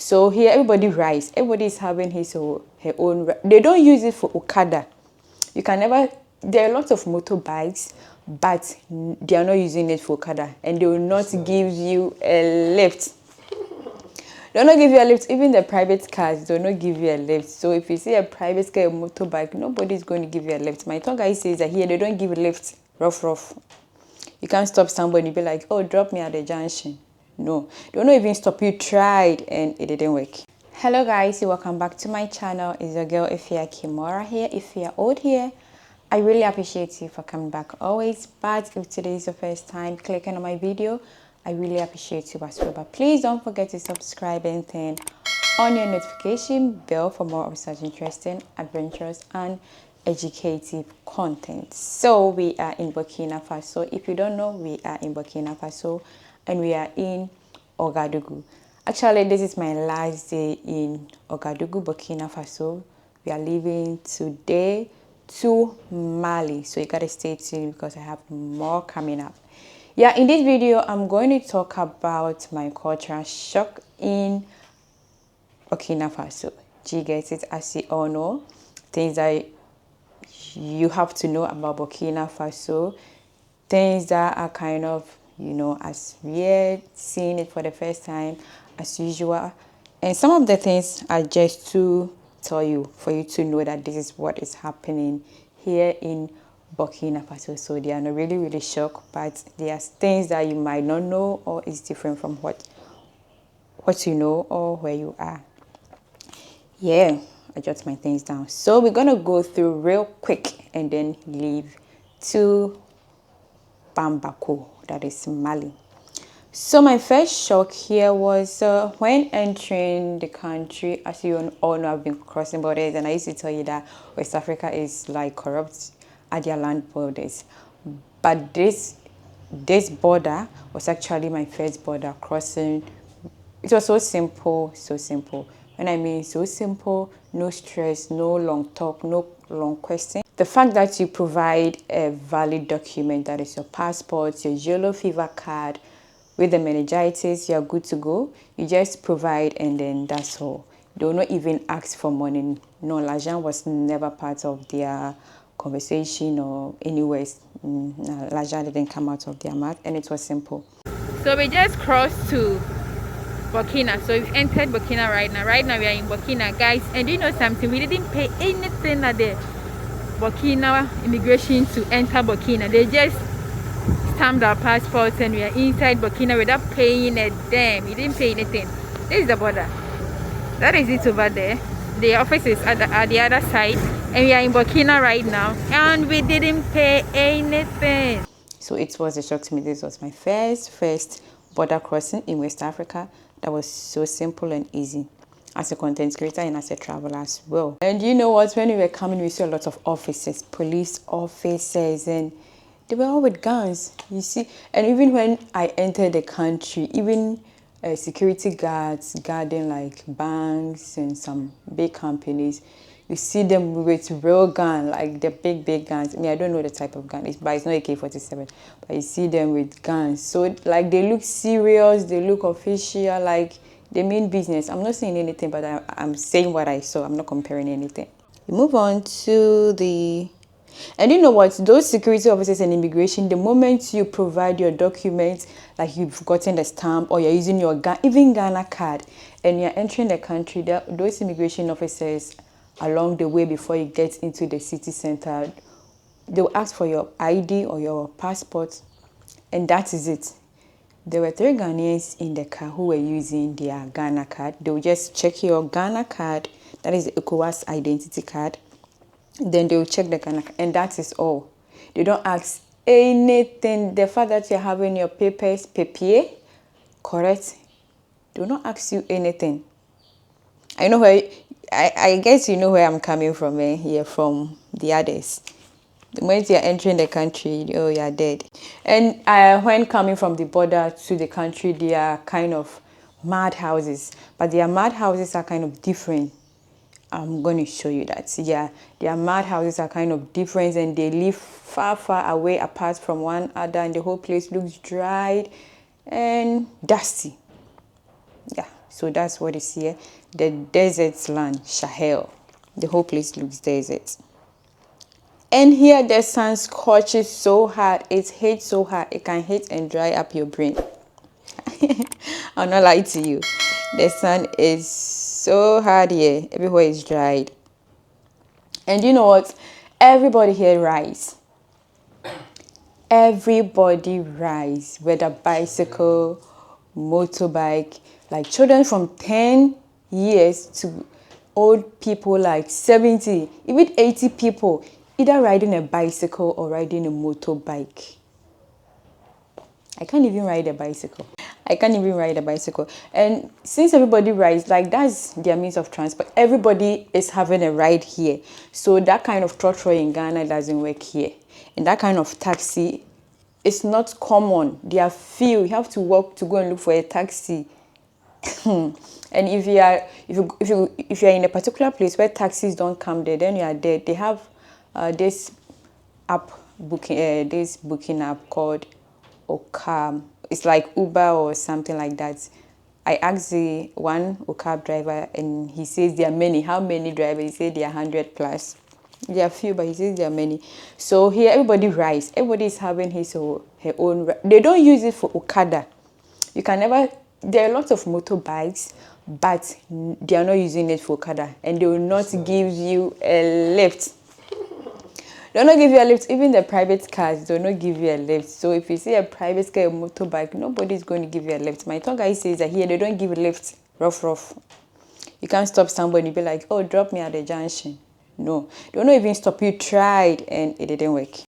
So here everybody rides. Everybody is having his or her own. They don't use it for Okada. You can never. There are lots of motorbikes, but they are not using it for Okada, and they will not give you a lift. They will not give you a lift. Even the private cars, they will not give you a lift. So if you see a private car or motorbike, nobody is going to give you a lift. My tour guy says that here they don't give a lift. Rough. You can't stop somebody, be like, oh, drop me at the junction. No, they will not even stop. You tried and it didn't work. Hello guys, welcome back to my channel. It's your girl EfyaKimora here. If you're old here, I really appreciate you for coming back always. But if today is your first time clicking on my video, I really appreciate you as well. But please don't forget to subscribe and turn on your notification bell for more of such interesting, adventurous and educative content. So we are in Burkina Faso. If you don't know, we are in Burkina Faso and we are in Ouagadougou. Actually, this is my last day in Ouagadougou, Burkina Faso. We are leaving today to Mali. So you gotta stay tuned because I have more coming up. Yeah, in this video, I'm going to talk about my cultural shock in Burkina Faso. Do you get it? As you all know, things that you have to know about Burkina Faso, things that are kind of, you know, as weird, seeing it for the first time, as usual. And some of the things are just to tell you, for you to know that this is what is happening here in Burkina Faso. So they are not really shocked, but there are things that you might not know or is different from what you know or where you are. Yeah, I jot my things down. So we're gonna go through real quick and then leave to Bamako, that is Mali. So my first shock here was when entering the country. As you all know, I've been crossing borders, and I used to tell you that West Africa is like corrupt at their land borders. But this border was actually my first border crossing. It was so simple, so simple. When I mean so simple, no stress, no long talk, no long question. The fact that you provide a valid document, that is your passport, your yellow fever card, with the meningitis, you're good to go. You just provide and then that's all. They will not even ask for money. No, l'argent was never part of their conversation or anywhere. L'argent didn't come out of their mouth, and it was simple. So we just crossed to Burkina. So we've entered Burkina right now. Right now we are in Burkina, guys. And do you know something? We didn't pay anything at the Burkina immigration to enter Burkina. They just stamped our passports and we are inside Burkina without paying a damn. We didn't pay anything. This is the border. That is it over there. The office is at the other side, and we are in Burkina right now, and we didn't pay anything. So it was a shock to me. This was my first border crossing in West Africa. That was so simple and easy as a content creator and as a traveler as well. And you know what? When we were coming, we saw a lot of officers, police officers, and they were all with guns, you see. And even when I entered the country, even security guards guarding like banks and some big companies, you see them with real gun, like the big guns. I mean, I don't know the type of gun, but it's not AK-47. But you see them with guns. So like they look serious, they look official, like they mean business. I'm not saying anything, but I'm saying what I saw. I'm not comparing anything. We move on to the... And you know what? Those security officers and immigration, the moment you provide your documents, like you've gotten the stamp or you're using your even Ghana card, and you're entering the country, those immigration officers along the way before you get into the city center, they'll ask for your ID or your passport, and that is it. There were 3 Ghanaians in the car who were using their Ghana card. They'll just check your Ghana card, that is the ECOWAS identity card. Then they will check the Ghana, and that is all. They don't ask anything. The fact that you're having your papier, correct, they will not ask you anything. I know where, I guess you know where I'm coming from, here from the others. The moment you're entering the country, oh, you're dead. And when coming from the border to the country, they are kind of mad houses, but their mad houses are kind of different. I'm going to show you that. Yeah, their mad houses are kind of different, and they live far away apart from one another, and the whole place looks dried and dusty. Yeah, So that's what is here. The desert land, Sahel. The whole place looks desert. And here the sun scorches so hard, it hits so hard, it can hit and dry up your brain. I'll not lie to you. The sun is so hard here, everywhere is dried. And you know what? Everybody here rides. Everybody rides, whether bicycle, motorbike, like children from 10 years to old people like 70, even 80 people, either riding a bicycle or riding a motorbike. I can't even ride a bicycle. And since everybody rides, like that's their means of transport, everybody is having a ride here. So that kind of trotro in Ghana doesn't work here. And that kind of taxi is not common. They are few. You have to walk to go and look for a taxi. And if you're in a particular place where taxis don't come there, then you are there. They have this booking app called Okam. It's like Uber or something like that. I asked the one Okab driver and he says there are many. How many drivers? He said there are 100 plus. There are few, but he says there are many. So here everybody rides. Everybody is having his or her own. They don't use it for Okada. You can never. There are lots of motorbikes, but they are not using it for Okada, and they will not give you a lift. They will not give you a lift. Even the private cars, they will not give you a lift. So if you see a private car or motorbike, nobody is going to give you a lift. My tour guy says that here they don't give a lift. Rough. You can't stop somebody and be like, oh, drop me at the junction. No, they will not even stop. You tried and it didn't work.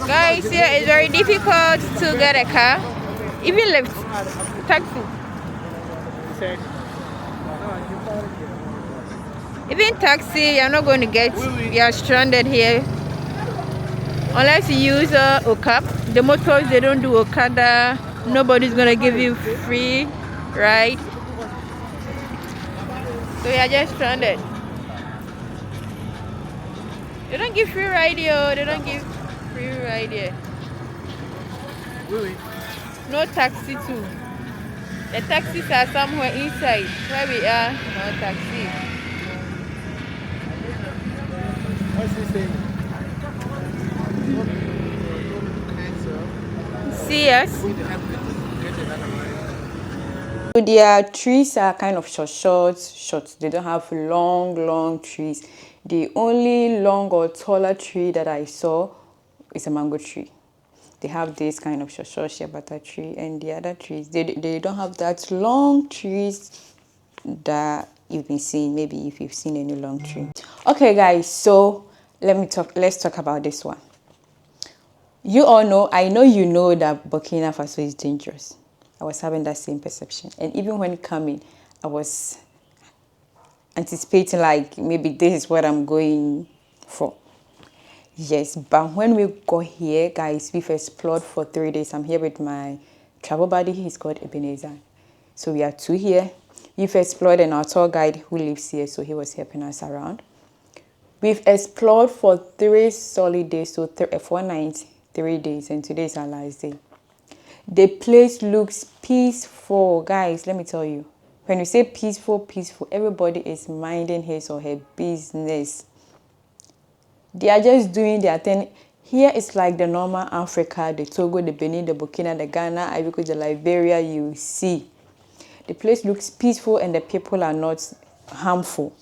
Guys, here it's very difficult to get a car. Even lift, taxi. Even taxi, you're not going to get. You're stranded here. Unless you use Okap. The motors, they don't do Okada. Nobody's going to give you free ride. So you're just stranded. They don't give free ride here. They don't give free ride here. Really? No taxi too. The taxis are somewhere inside. Where we are, no taxi. What's he saying? See us? So their trees are kind of short. They don't have long trees. The only long or taller tree that I saw is a mango tree. They have this kind of short shebata tree, and the other trees, they don't have that long trees that you've been seeing. Maybe if you've seen any long tree. Okay, guys, so let's talk about this one. You all know, I know you know that Burkina Faso is dangerous. I was having that same perception, and even when coming, I was anticipating like maybe this is what I'm going for. Yes, but when we got here, guys, we've explored for 3 days. I'm here with my travel buddy. He's called Ebenezer. So we are two here. We've explored, and our tour guide who lives here, so he was helping us around. We've explored for 3 solid days, so 4 nights, 3 days, and today is our last day. The place looks peaceful, guys. Let me tell you. When you say peaceful, everybody is minding his or her business. They are just doing their thing. Here it's like the normal Africa, the Togo, the Benin, the Burkina, the Ghana, Ivory Coast, the Liberia you see. The place looks peaceful and the people are not harmful.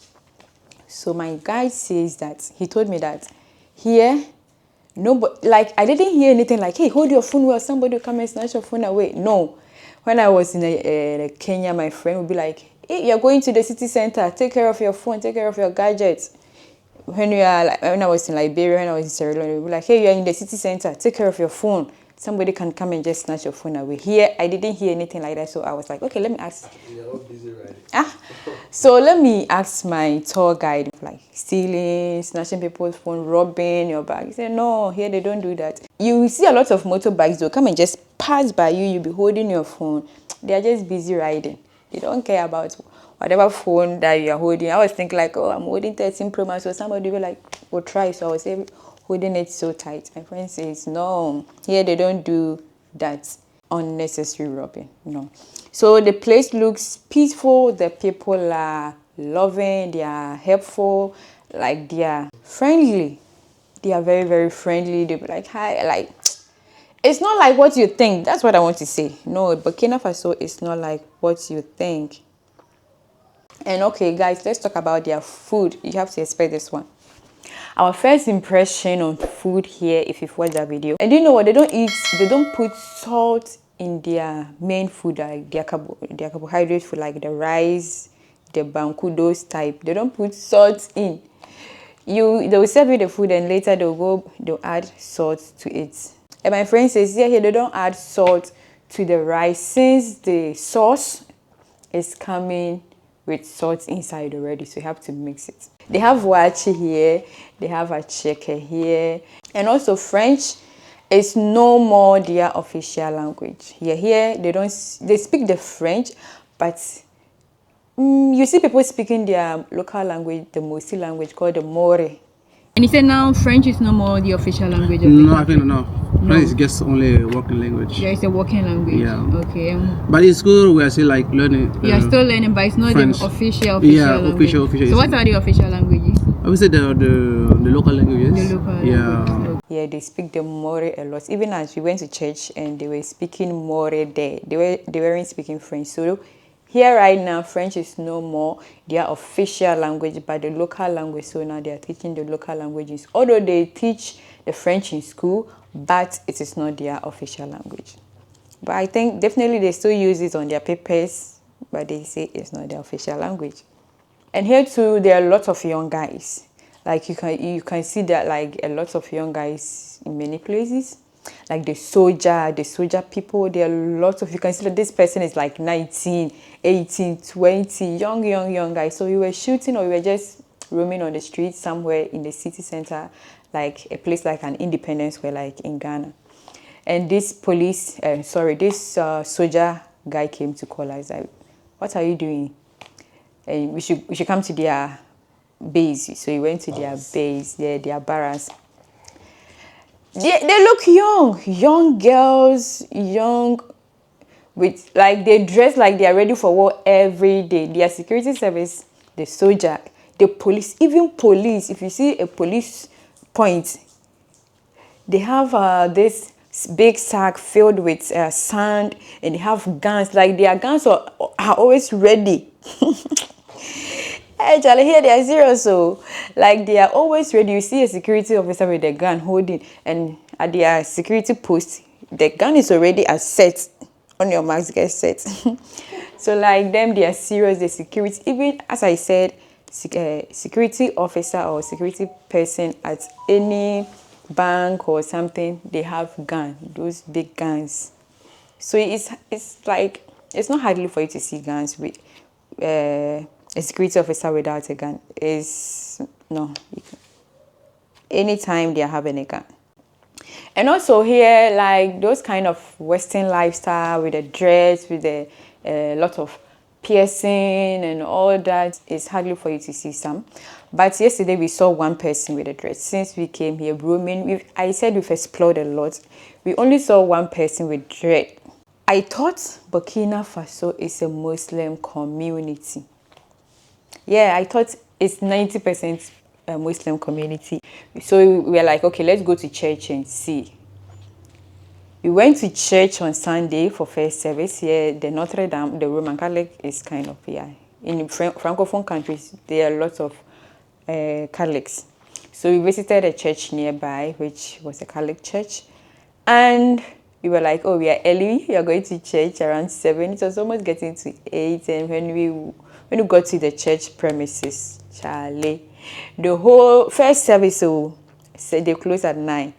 So my guide says that, he told me that here, nobody, like I didn't hear anything like, hey, hold your phone well, somebody will come and snatch your phone away. No. When I was in Kenya, my friend would be like, hey, you're going to the city center, take care of your phone, take care of your gadgets. When I was in Liberia, when I was in Sierra Leone, we were like, hey, you're in the city center, take care of your phone. Somebody can come and just snatch your phone away. Here, I didn't hear anything like that, so I was like, okay, let me ask. You're all busy riding. So let me ask my tour guide, like stealing, snatching people's phone, robbing your bag. He said, no, here they don't do that. You see a lot of motorbikes, they'll come and just pass by you, you'll be holding your phone. They are just busy riding. They don't care about whatever phone that you are holding. I was thinking like, oh, I'm holding 13 Pro Max, so somebody will like, will try. So I was holding it so tight. My friend says, no, here they don't do that unnecessary robbing. No. So the place looks peaceful. The people are loving. They are helpful. Like they are friendly. They are very, very friendly. They'll be like, hi, like, it's not like what you think. That's what I want to say. No, Burkina Faso is not like what you think. And okay, guys, let's talk about their food. You have to expect this one. Our first impression on food here, if you've watched that video. And you know what? They don't put salt in their main food, like their carbohydrate food, like the rice, the banku, those type. They don't put salt in. They will serve you the food and later they'll add salt to it. And my friend says, yeah, here they don't add salt to the rice since the sauce is coming with salt inside already, so you have to mix it. They have wachi here, they have acheke here, and also French is no more their official language. Here they speak the French, but you see people speaking their local language, the Mosi language called the More. And he said now French is no more the official language of the No, I think no. French is just only a working language. Yeah, it's a working language. Yeah. Okay. But in school, we are still like learning. You are still learning, but it's not French. the official Yeah, language. official. So what are the official languages? I would say the local languages. The local language. Yeah, they speak the More a lot. Even as we went to church and they were speaking More there, they weren't speaking French. So here right now, French is no more their official language, but the local language. So now they are teaching the local languages. Although they teach the French in school, but it is not their official language. But I think definitely they still use it on their papers, but they say it's not their official language. And here too, there are lots of young guys. Like you can see that like a lot of young guys in many places. Like the soldier people, there are lots of, you can see that this person is like 19, 18, 20, young guys. So we were shooting or we were just roaming on the streets somewhere in the city center, like a place like an Independence Square, like in Ghana. And this soldier guy came to call us, like, what are you doing? And we should come to their base. So we went to their base, their barracks. They look young girls, with like they dress like they are ready for war every day. Their security service, the soldier, the police, even police. If you see a police point, they have this big sack filled with sand, and they have guns. Like their guns are always ready. Hey, Charlie, here they are serious. So, like they are always ready. You see a security officer with a gun holding, and at their security post, the gun is already set. On your marks, get set. So, like them, they are serious. The security, even as I said, security officer or security person at any bank or something, they have guns. Those big guns. So it's like it's not hardly for you to see guns with a security officer without a gun. Anytime they are having a gun. And also here, like those kind of Western lifestyle with the dress, with a lot of piercing and all that, it's hardly for you to see some. But yesterday we saw one person with a dress. Since we came here roaming, I said we've explored a lot. We only saw one person with dread. I thought Burkina Faso is a Muslim community. Yeah, I thought it's 90% a Muslim community. So we were like, okay, let's go to church and see. We went to church on Sunday for first service. Here, the Notre Dame, the Roman Catholic is kind of, in Francophone countries, there are lots of Catholics. So we visited a church nearby, which was a Catholic church. And we were like, oh, we are early. We are going to church around 7. It was almost getting to 8. And when we got to the church premises, Charlie, the whole first service, said they closed at 9.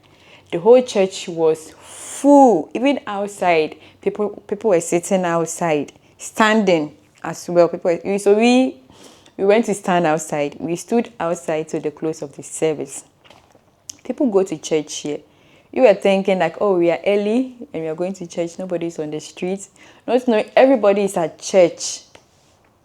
The whole church was full. Even outside, people were sitting outside, standing as well. So we went to stand outside. We stood outside till the close of the service. People go to church here. You were thinking like, oh, we are early and we are going to church. Nobody's on the streets. Not knowing everybody is at church.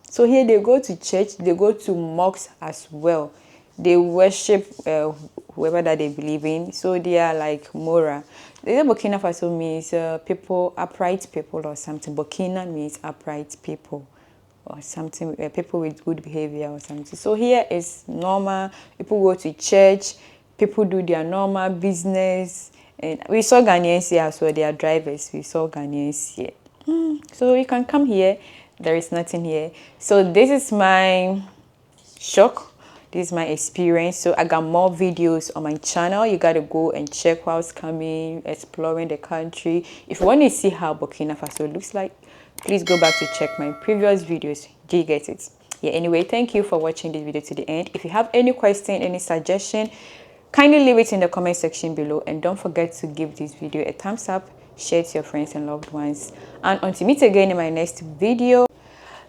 So here they go to church. They go to mosques as well. They worship whoever that they believe in. So they are like Mora. The Burkina Faso means people, upright people or something. Burkina means upright people or something, people with good behavior or something. So here is normal. People go to church. People do their normal business. And we saw Ghanaians here as well. They are drivers. We saw Ghanaians here. So you can come here. There is nothing here. So this is my shock. This is my experience. So I got more videos on my channel. You gotta go and check what's coming, exploring the country. If you want to see how Burkina Faso looks like, please go back to check my previous videos. Do you get it? Yeah, anyway, thank you for watching this video to the end. If you have any question, any suggestion, kindly leave it in the comment section below, and don't forget to give this video a thumbs up, share it to your friends and loved ones, and until we meet again in my next video,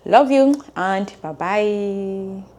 love you and bye bye.